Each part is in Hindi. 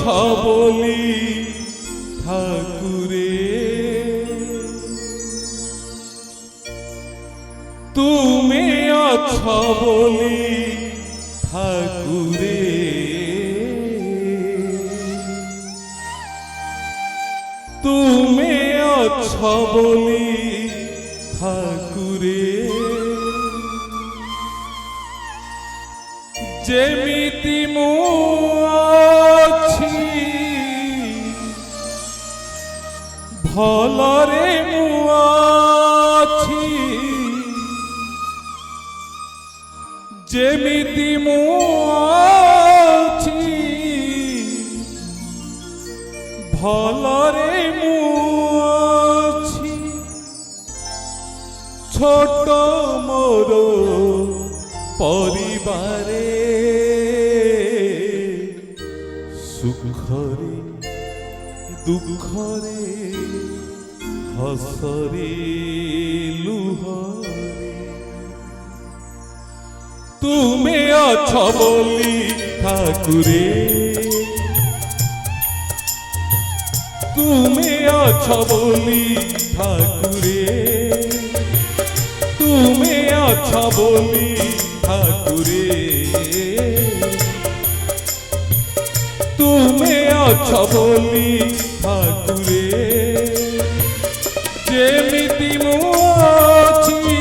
बोली ठाकुरे तुमे अच्छा बोली ठाकुरे तुमे अच्छा बोली ठाकुरे जेमिति मु अछि भलरे मु अछि जेमिति मु अछि भलरे मु अछि छोट मोर परिवारे सुखरे दुखरे हसरे लुहरे तुमे अच्छा बोली ठाकुरे तुमे अच्छा बोली ठाकुरे तुमे अच्छा बोली ठाकुरे तुमे अच्छा बोली ठाकुरे जेमिति मु अछि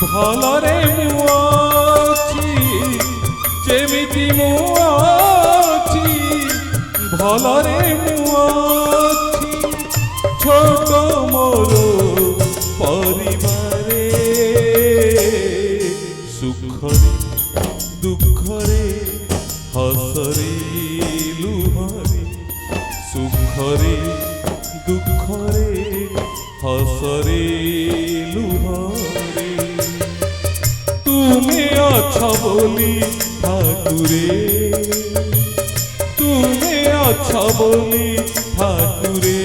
भलरे मु अछि जेमिति मु अछि भलरे मु अछि छोट मोर परिवारे सुखरे दुखरे हसरे लुहरे सुखरे दुखरे हसरे लुहरे तुमे अच्छा बोली ठाकुरे तुमे अच्छा बोली ठाकुरे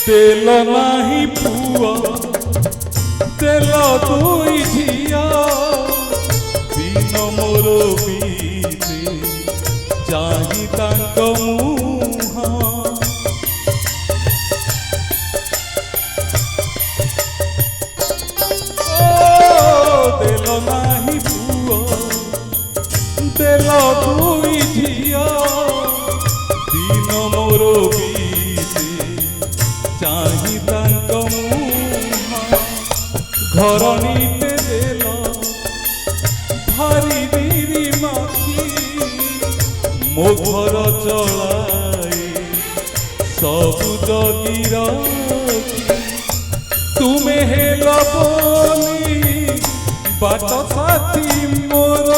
देल नाही पुआ देल दुई झिया बिन मोर बीते जाहि तांक मुहा देल नाही पुआ देल दुई झिया बिन मोर चाही तांक मुहा घरणीते देल भारी बीरी माखी मो घर चलाए सबु जगी रखी तुमे हेल बोली बाट साथी मोर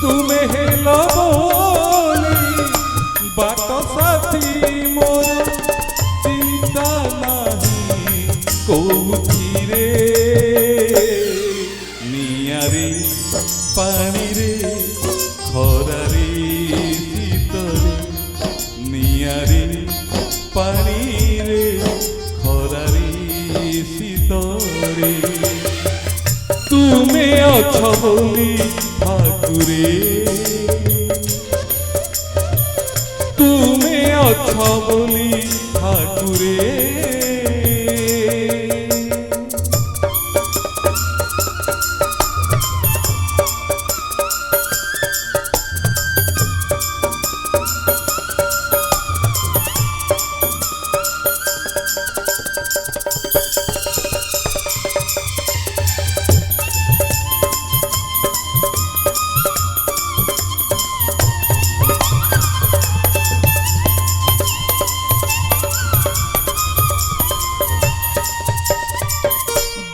तुमे हेल बोली बाट साथी मोर चिंता नहीं कोथिरे नियारे पानी रे खरारे शीतरे नियारे पानी रे खरारे शीतरे तुमे अच्छा बोली ठाकुरे तुमे अच्छा बोली ठाकुरे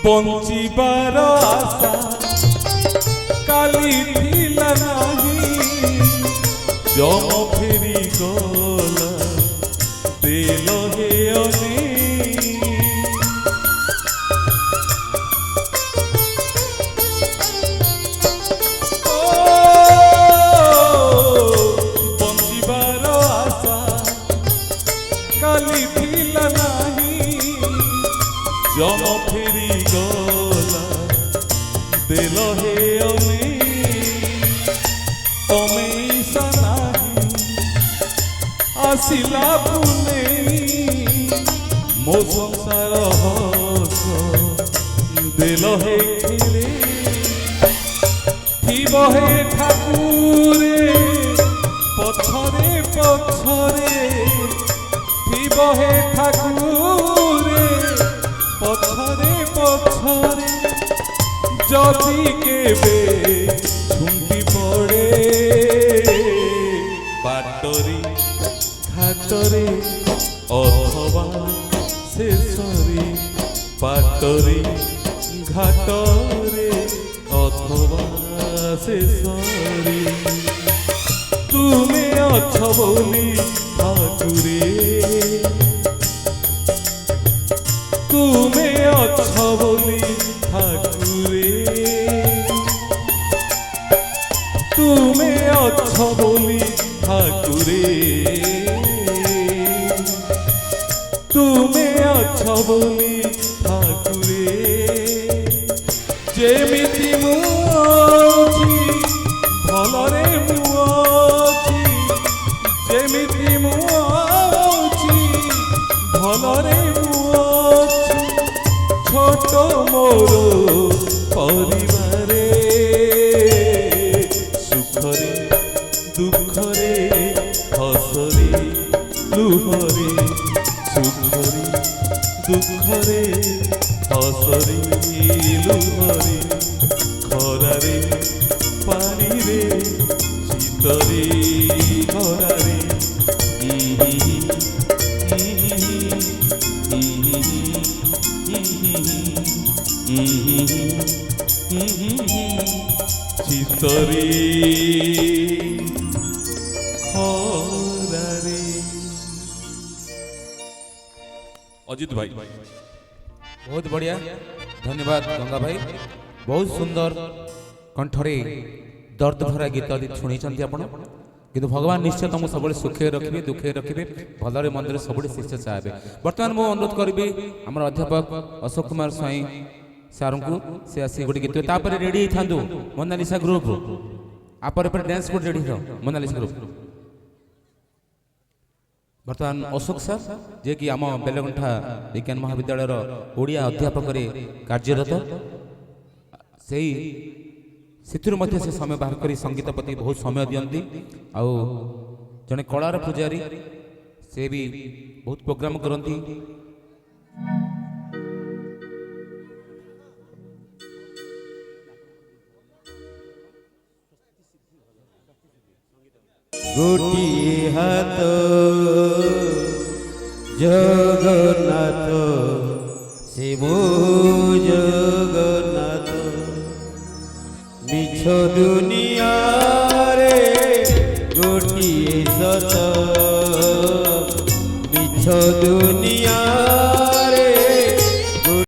बंचिबार आशा काली थिला नाही जम फेरी ଗଲା ଦେଲ ହେ ଅନେକ ବଞ୍ଚିବାର ଆଶା କାଲି ଥିଲା ନାହିଁ ଜନ ଫେରି ଗଲା ଦେଲ ହେ ଅନେକ ତମେ ଇସା ନାହିଁ ଆସିଲା ପୁନେଇ ମୋ ସଂସାର ହସ ଦେଲ ହେ ଖେଳେ ଥିବ ହେ ଠାକୁରେ ପଛରେ ପଛରେ ଥିବ ହେ ଠାକୁରେ ପଛରେ ପଛରେ ଯଦି କେବେ ଝୁଣ୍ଟି ପଡ଼େ ବାଟରେ ଘାଟରେ ଅଥବା ଶେଷରେ ବାଟରେ ଘାଟରେ ଅଥବା ଶେଷରେ ତୁମେ ଅଛ ବୋଲି ଠାକୁରେ ତୁମେ ଅଛ ବୋଲି ଠାକୁରେ ତୁମେ ଅଛ ବୋଲି ଠାକୁରେ ତୁମେ ଅଛ ବୋଲି ଠାକୁରେ ଯେମିତି ମୁଁ ଅଛି ଭଲରେ ମୁଁ ଅଛି ଯେମିତି ମୁଁ ଅଛି ଭଲରେ ମୁଁ ଅଛି ଛୋଟ ମୋର ପରିବାରେ ସୁଖରେ ଦୁଃଖରେ ହସରେ ଲୁହରେ ସୁଖରେ ଦୁଃଖରେ ହସରେ ଲୁହରେ ଖରାରେ ପାଣିରେ ଶୀତରେ ଖରାରେ ଶୀତରେ ଖରାରେ। अजित भाई बहुत बढ़िया धन्यवाद गंगा भाई बहुत सुंदर कंठरे दर्द भरा गीत शुणी आपण किंतु भगवान निश्चय तुमको सब सुखे रखिए दुखे रखिए भलरे मंदिर सब शिष्य चाहे बर्तमान मु अनुरोध करी आम अध्यापक अशोक कुमार स्वाई सार को से आसी गोटे गीत रेडी था मोनालिसा ग्रुप आपर डांस को रेडी मोनालिसा ग्रुप बर्तमान अशोक सर जे कि आम बेलगंठा विज्ञान महाविद्यालय ओडिया अध्यापक कार्यरत से समय बाहर कर संगीत प्रति बहुत समय दियंती आउ जने कलार पुजारी से भी बहुत प्रोग्राम करती गोटिए हाथ जगन्नाथ शिव जगन्नाथ मिछ दुनिया रे गोटिए सत मिछ दुनिया